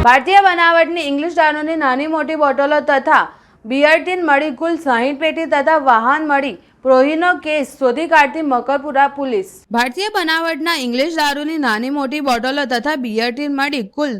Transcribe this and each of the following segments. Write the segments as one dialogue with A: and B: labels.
A: ભારતીય બનાવટની ઇંગ્લિશ દારૂની નાની મોટી બોટલો તથા બિયર ટીન મળી કુલ 60 પેટી તથા વાહન મળી પ્રોહીનો કેસ શોધી કાઢતી મકરપુરા પોલીસ। ભારતીય બનાવટના ઇંગ્લિશ દારૂની નાની મોટી બોટલો તથા બિયર ટીન મળી કુલ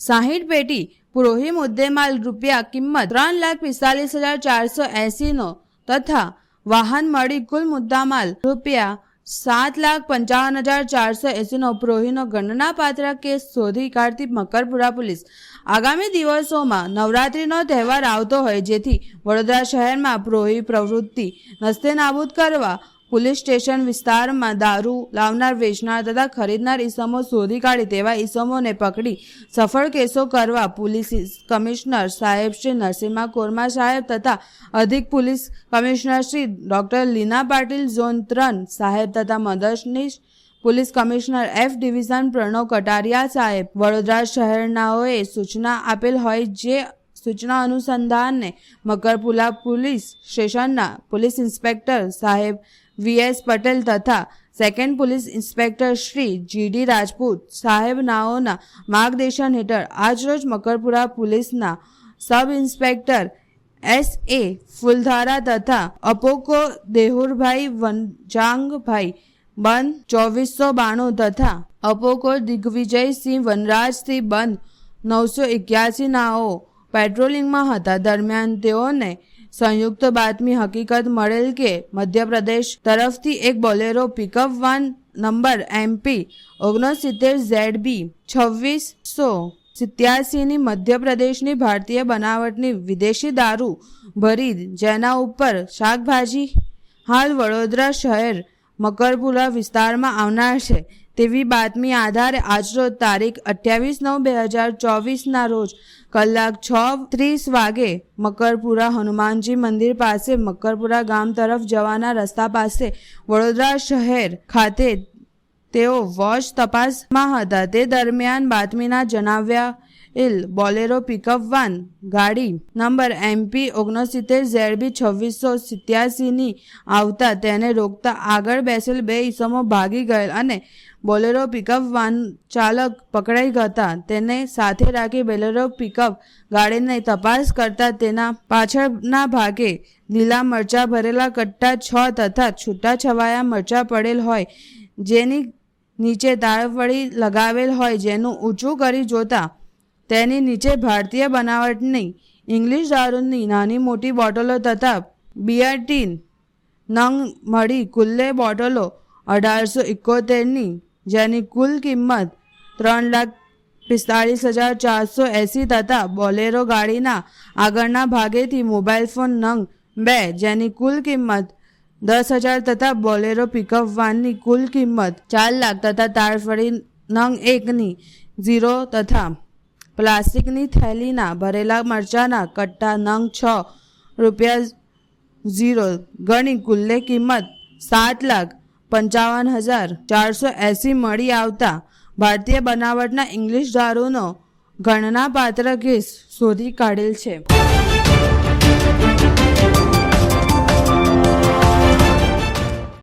A: 60 પેટી પ્રોહી મુદ્દેમાલ રૂપિયા કિંમત 3,45,480 નો તથા વાહન મળી કુલ મુદ્દામાલ રૂપિયા 7,55,480 નો પ્રોહીનો ગણનાપાત્ર કેસ શોધી કાઢતી મકરપુરા પોલીસ। આગામી દિવસોમાં નવરાત્રીનો તહેવાર આવતો હોય જેથી વડોદરા શહેરમાં પ્રોહી પ્રવૃત્તિ નસ્તે નાબૂદ કરવા પોલીસ સ્ટેશન વિસ્તારમાં દારૂ લાવનાર, વેચનાર તથા ખરીદનાર ઈસમો શોધી કાઢી તેવા ઈસમોને પકડી સફળ કેસો કરવા પોલીસ કમિશનર સાહેબ શ્રી નરસિંહ કોરમા સાહેબ તથા અધિક police commissioner Shri doctor Leena Patil zone 3 સાહેબ તથા મદદનીશ police commissioner F division Pranav Kataria સાહેબ વડોદરા શહેરનાઓએ સૂચના આપેલ હોય જે સૂચના અનુસંધાને મકરપુરા પોલીસ સ્ટેશનના પોલીસ ઇન્સ્પેક્ટર સાહેબ વીએસ પટેલ તથા second police inspector Shri GD Rajput સાહેબનાઓના માર્ગદર્શન હેઠળ આજરોજ મકરપુરા પોલીસના સબ ઇન્સ્પેક્ટર એસએ ફુલધારા તથા અપોકો દેહુરભાઈ વનજાંગભાઈ બંધ 2492 તથા અપોકો દિગ્વિજયસિંહ વનરાજસિંહ બંધ 981 નાઓ પેટ્રોલિંગમાં હતા। દરમિયાન તેઓને સંયુક્ત બાતમી હકીકત મળેલ કે મધ્યપ્રદેશ તરફથી એક Bolero pickup van number MP 69ZB 2687 ની મધ્યપ્રદેશની ભારતીય બનાવટની વિદેશી દારૂ ભરી જેના ઉપર શાકભાજી હાલ વડોદરા શહેર મકરપુરા વિસ્તારમાં આવનાર છે તેવી બાતમી આધારે આજરોજ તારીખ 28/9/2024 ના રોજ કલાક 6:30 વાગે મકરપુરા હનુમાનજી મંદિર પાસે મકરપુરા ગામ તરફ જવાના રસ્તા પાસે વડોદરા શહેર ખાતે તેઓ વોચ તપાસમાં હતા। તે દરમિયાન બાતમીના જણાવ્યા બોલેરો પિકઅપ વાન ગાડી નંબર MP 69ZB 2687 ની આવતા તેને રોકતા આગળ બેસેલ બે ઈસમો ભાગી ગયેલ અને બોલેરો પિકઅપ વાન ચાલક પકડાઈ ગયા। તેને સાથે રાખી બોલેરો પિકઅપ ગાડીને તપાસ કરતા તેના પાછળના ભાગે લીલા મરચા ભરેલા કટ્ટા 6 તથા છૂટા છવાયા મરચા પડેલ હોય જેની નીચે તાળફળી લગાવેલ હોય જેનું ઊંચું કરી જોતા તેની નીચે ભારતીય બનાવટની ઇંગ્લિશ દારૂની નાની મોટી બોટલો તથા બિયર ટીન નંગ મળી કુલ્લે બોટલો 1871 ની જેની કુલ કિંમત 3,45,480 તથા બોલેરો ગાડીના આગળના ભાગેથી મોબાઈલ ફોન નંગ 2 જેની કુલ કિંમત 10,000 તથા બોલેરો પિકઅપ વાનની કુલ કિંમત 4 લાખ તથા તાળફળી નંગ 1 ની 0 તથા પ્લાસ્ટિકની થેલીના ભરેલા મરચાના કટ્ટા નંગ 6 રૂપિયા 0 ગણી કુલ્લે કિંમત 7,55,480 મળી આવતા ભારતીય બનાવટના ઇંગ્લિશ દારૂનો ગણનાપાત્ર કેસ શોધી કાઢેલ છે।